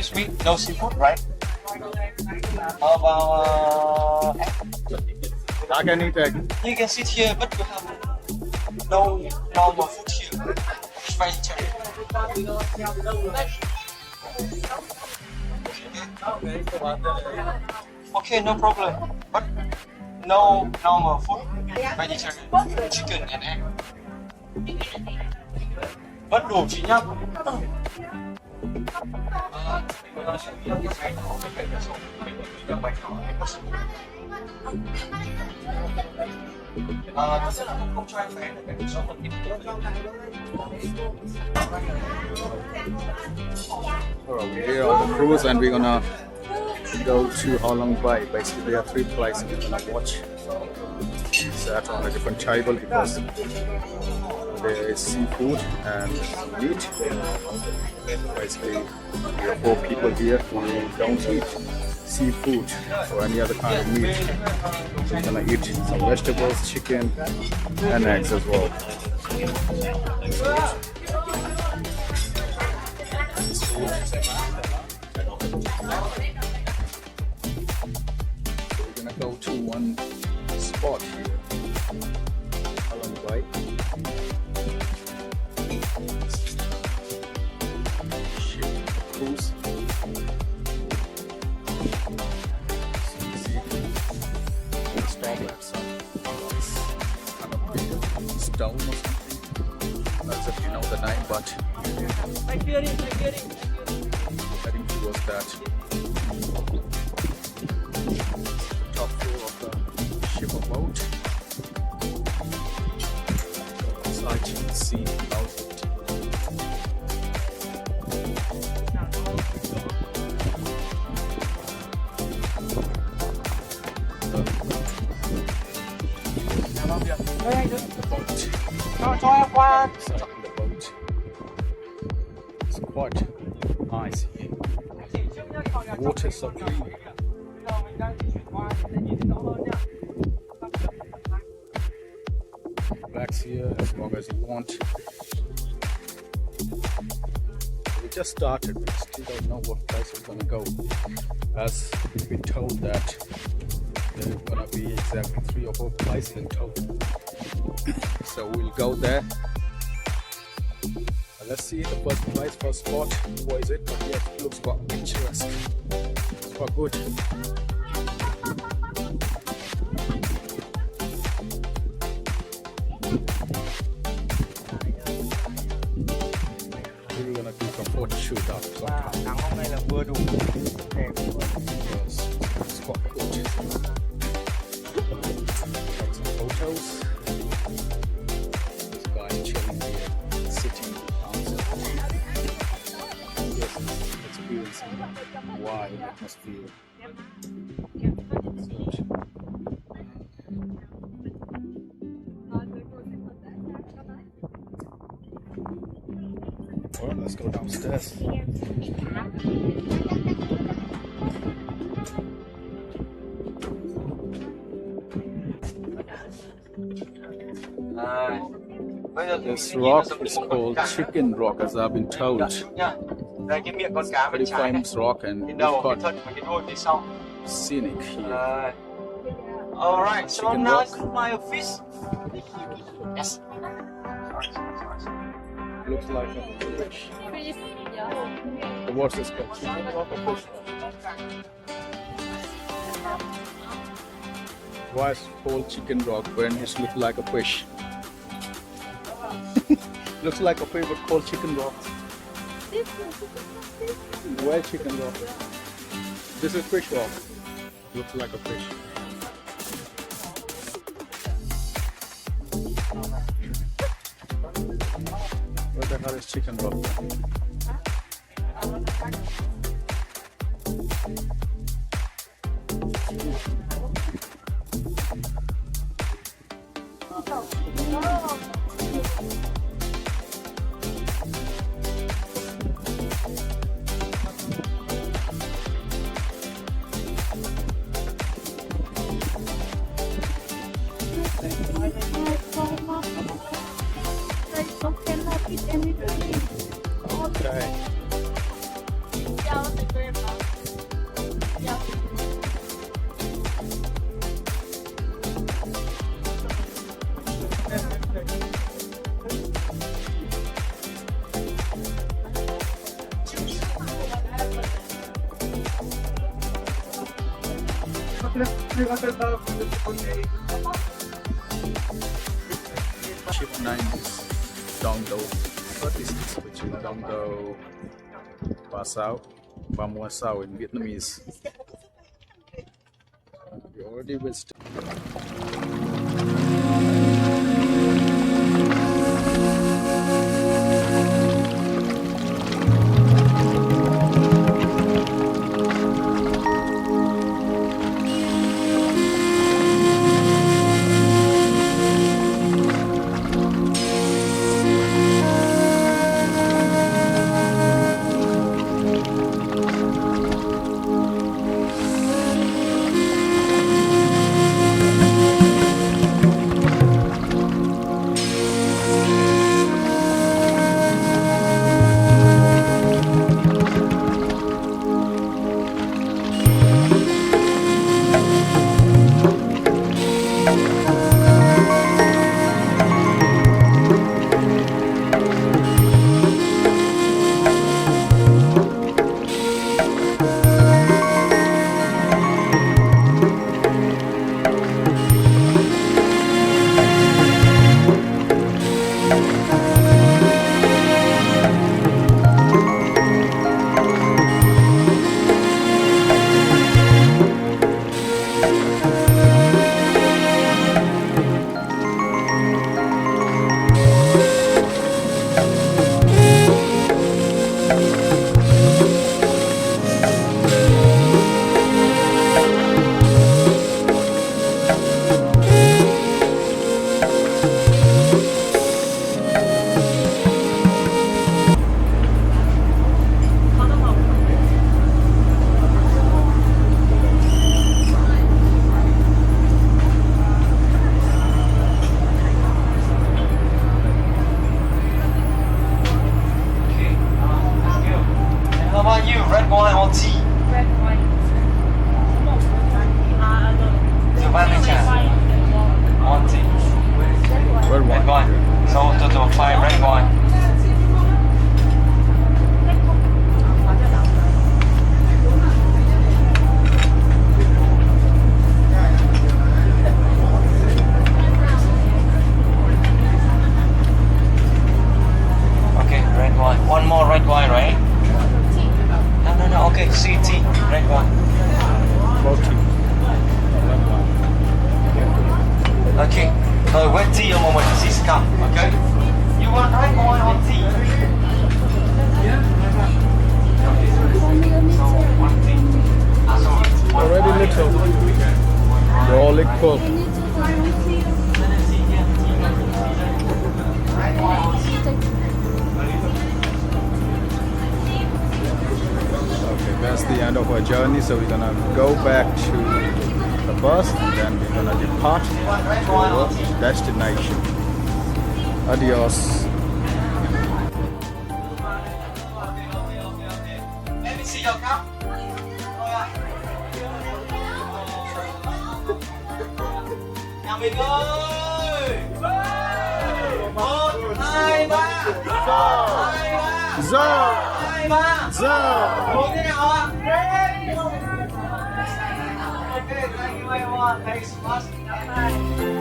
this week, no seafood, right? How about egg? I can eat egg. You can sit here, but you have no normal food here. It's vegetarian. Okay, no problem. But no normal food, vegetarian, chicken and egg. Vẫn đủ chị nhá. Thật ra là không cho anh bé được cái số phần ít. Alright, we're here on the cruise and we're gonna go to Halong Bay. Basically, there are 3 places we're gonna watch. Sat on a different table because there is seafood and meat. Basically, we are 4 people here who don't eat seafood or any other kind of meat. So we're gonna eat some vegetables, chicken, and eggs as well. We're gonna go to one spot here, Halong Bay. Ship cruise. So you see, we'll stop at some nice kind of big stone or something. Not if you know the name, but heading towards that. Top floor of the ship or boat. Outside you can see about it. The boat. The boat. It's quite nice here. The water is so clean. Relax here as long as you want. We just started, we still don't know what place we're gonna go. As we've been told that there are gonna be exactly 3 or 4 places in total. So we'll go there. Let's see the first place, first spot. What is it? But yeah, it looks quite picturesque. It's quite good. We're gonna do some photo shoot after some time. Nắng hôm nay là vừa đủ. Yes, it's quite good. Take some photos. This guy chilling here, sitting outside. Yes, experiencing wild atmosphere. Alright, let's go downstairs. This rock is called Chicken Rock, as I've been told. Đây cái miệng con cá bên Very trái này. famous rock and Cái it's đầu, cái quite thân và cái đuôi phía sau. scenic here. Alright, so Chicken now rock. it's my fish. Yes. Looks like a fish. What's this called? Chicken rock or fish rock? Why is it called chicken rock when it looks like a fish? Looks like a fish but called chicken rock. Where chicken rock? This is fish rock. Looks like a fish. Where the hell is chicken rock? Okay. Ship 9 is Dong Do 36, which is Dong Do Ba Sao, Ba Mua Sao in Vietnamese. We already visited. Red wine or tea? Red wine. One tea. Red Red wine. wine. So total 5 red wine. Okay, red wine. One more red wine, right? No. Okay, sweet tea, red wine. Tea. Red wine. Okay, so wet tea a moment. Please come. Okay. You want red wine or tea? So one tea. So Already little. They're all equal. Okay, that's the end of our journey. So we're gonna go back to the bus and then we're gonna depart to our destination. Adios. Let me see your cup. Nhà mình ơi! 1, 2, 3! 2, 3! Zo! 2, 3! Zo! Uống thế nào ạ? Okay, thank you everyone. Thanks so much.